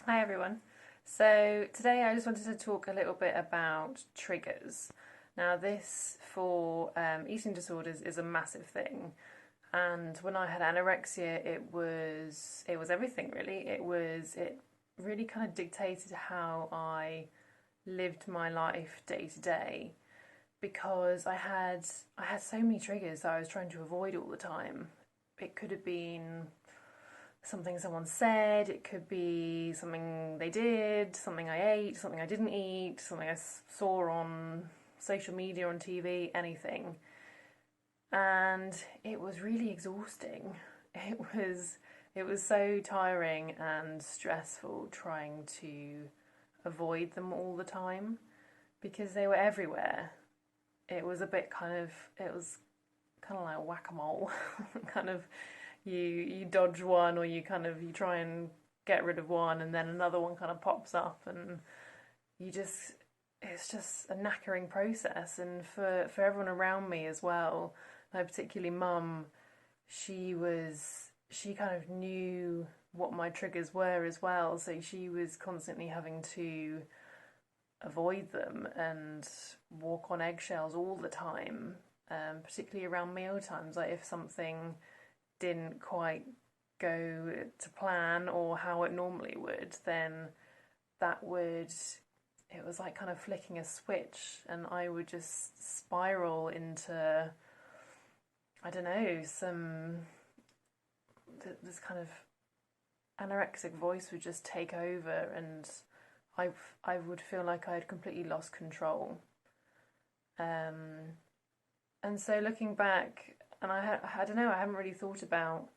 Hi everyone. So today I just wanted to talk a little bit about triggers. Now this for eating disorders is a massive thing, and when I had anorexia, it was everything really. It really kind of dictated how I lived my life day to day because I had so many triggers that I was trying to avoid all the time. It could have been something someone said, it could be something they did, something I ate, something I didn't eat, something I saw on social media, on TV, anything. And it was really exhausting. It was it was so tiring and stressful trying to avoid them all the time because they were everywhere. It was kind of like whack-a-mole. kind of you dodge one, or you try and get rid of one, and then another one kind of pops up, and you just it's just a knackering process. And for everyone around me as well, like particularly mum, she kind of knew what my triggers were as well, so she was constantly having to avoid them and walk on eggshells all the time, particularly around meal times. Like if something didn't quite go to plan or how it normally would, then that would it was like kind of flicking a switch, and I would just spiral into, I don't know, this kind of anorexic voice would just take over, and I I would feel like I had completely lost control. Um, and so looking back, and I don't know, I haven't really thought about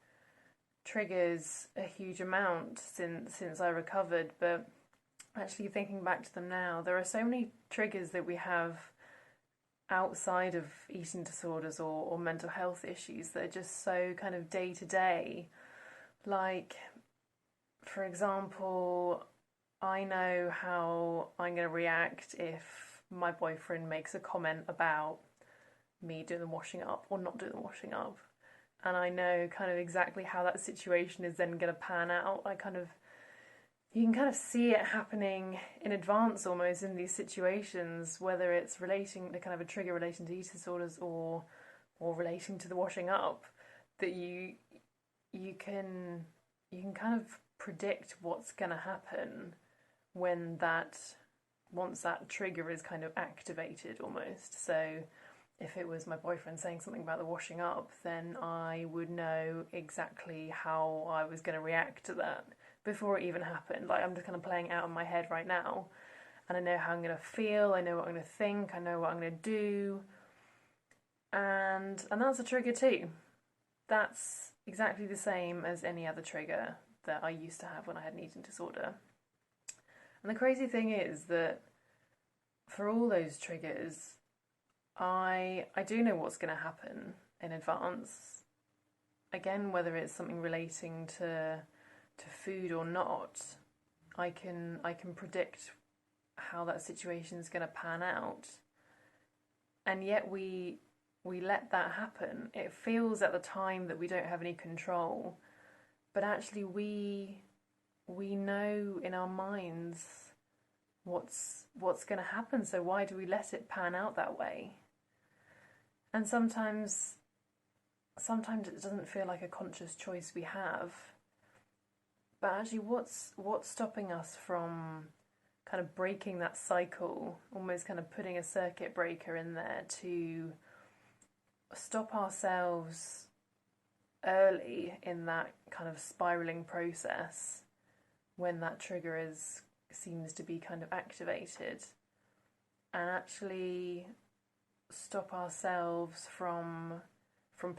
triggers a huge amount since I recovered, but actually thinking back to them now, there are so many triggers that we have outside of eating disorders or mental health issues that are just so kind of day to day. Like, for example, I know how I'm going to react if my boyfriend makes a comment about me doing the washing up or not doing the washing up. And I know kind of exactly how that situation is then going to pan out. You can kind of see it happening in advance almost in these situations, whether it's relating to kind of a trigger relating to eating disorders or relating to the washing up, that you can you can kind of predict what's going to happen when that once that trigger is kind of activated almost. So if it was my boyfriend saying something about the washing up, then I would know exactly how I was going to react to that before it even happened. Like I'm just kind of playing it out in my head right now, and I know how I'm going to feel, I know what I'm going to think, I know what I'm going to do, and that's a trigger too. That's exactly the same as any other trigger that I used to have when I had an eating disorder. And the crazy thing is that for all those triggers, I do know what's going to happen in advance. Again, whether it's something relating to food or not, I can predict how that situation is going to pan out. And yet we let that happen. It feels at the time that we don't have any control, but actually we know in our minds what's going to happen. So why do we let it pan out that way? And sometimes it doesn't feel like a conscious choice we have. But actually, what's stopping us from kind of breaking that cycle, almost kind of putting a circuit breaker in there to stop ourselves early in that kind of spiraling process when that trigger is seems to be kind of activated, and actually stop ourselves from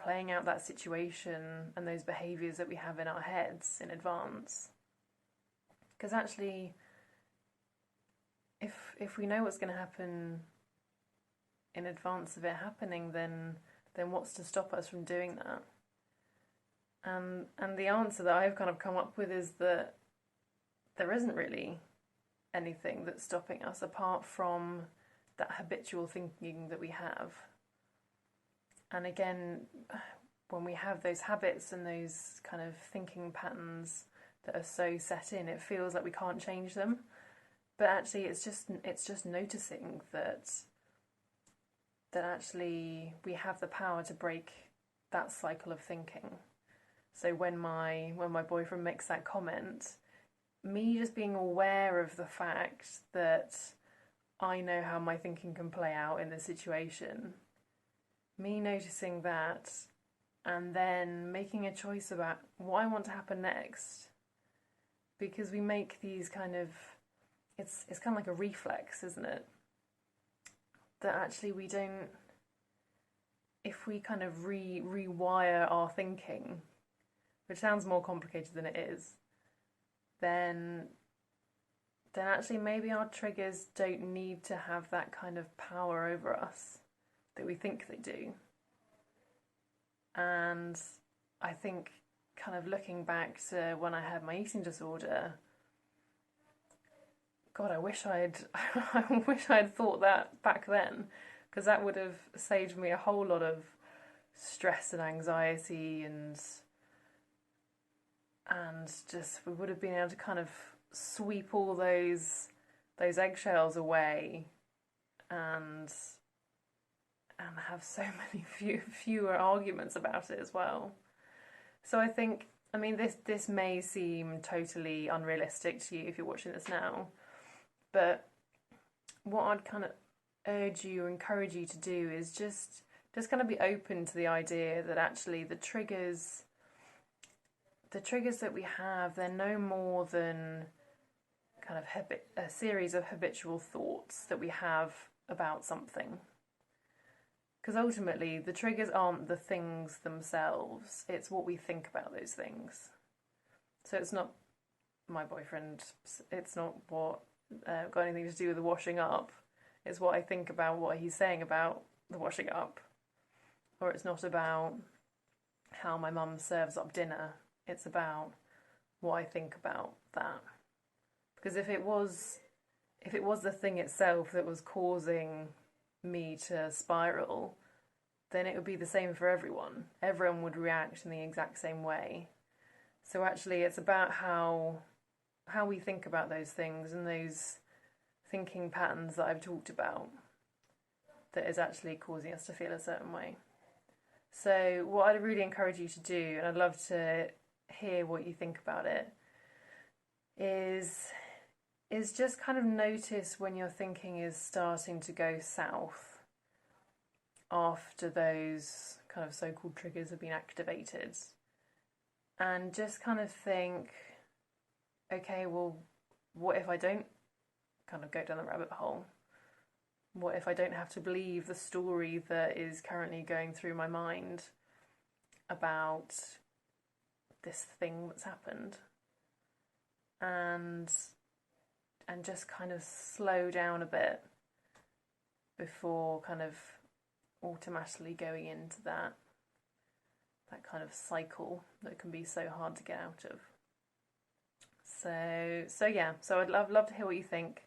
playing out that situation and those behaviors that we have in our heads in advance. Because actually, if we know what's going to happen in advance of it happening, then what's to stop us from doing that? And the answer that I've kind of come up with is that there isn't really anything that's stopping us apart from that habitual thinking that we have. And again, when we have those habits and those kind of thinking patterns that are so set in, it feels like we can't change them. But actually, it's just noticing that actually we have the power to break that cycle of thinking. So when my boyfriend makes that comment, me just being aware of the fact that I know how my thinking can play out in this situation, me noticing that, and then making a choice about what I want to happen next. Because we make these kind of, it's kind of like a reflex, isn't it? That actually we don't, if we kind of rewire our thinking, which sounds more complicated than it is, then actually maybe our triggers don't need to have that kind of power over us that we think they do. And I think kind of looking back to when I had my eating disorder, God, I wish I'd thought that back then, because that would have saved me a whole lot of stress and anxiety, and just we would have been able to kind of sweep all those eggshells away, and have so many fewer arguments about it as well. So I think, I mean, this may seem totally unrealistic to you if you're watching this now, but what I'd kind of urge you, encourage you to do is just kind of be open to the idea that actually the triggers that we have, they're no more than kind of a series of habitual thoughts that we have about something. Because ultimately, the triggers aren't the things themselves, it's what we think about those things. So it's not my boyfriend, it's not what got anything to do with the washing up, it's what I think about what he's saying about the washing up. Or it's not about how my mum serves up dinner, it's about what I think about that. Because if it was the thing itself that was causing me to spiral, then it would be the same for everyone. Everyone would react in the exact same way. So actually it's about how we think about those things and those thinking patterns that I've talked about that is actually causing us to feel a certain way. So what I'd really encourage you to do, and I'd love to hear what you think about it, is just kind of notice when your thinking is starting to go south after those kind of so-called triggers have been activated. And just kind of think, okay, well, what if I don't kind of go down the rabbit hole? What if I don't have to believe the story that is currently going through my mind about this thing that's happened? And just kind of slow down a bit before kind of automatically going into that kind of cycle that can be so hard to get out of. So yeah, so I'd love to hear what you think.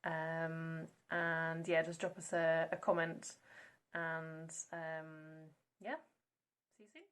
And yeah, just drop us a comment, and yeah, see you soon.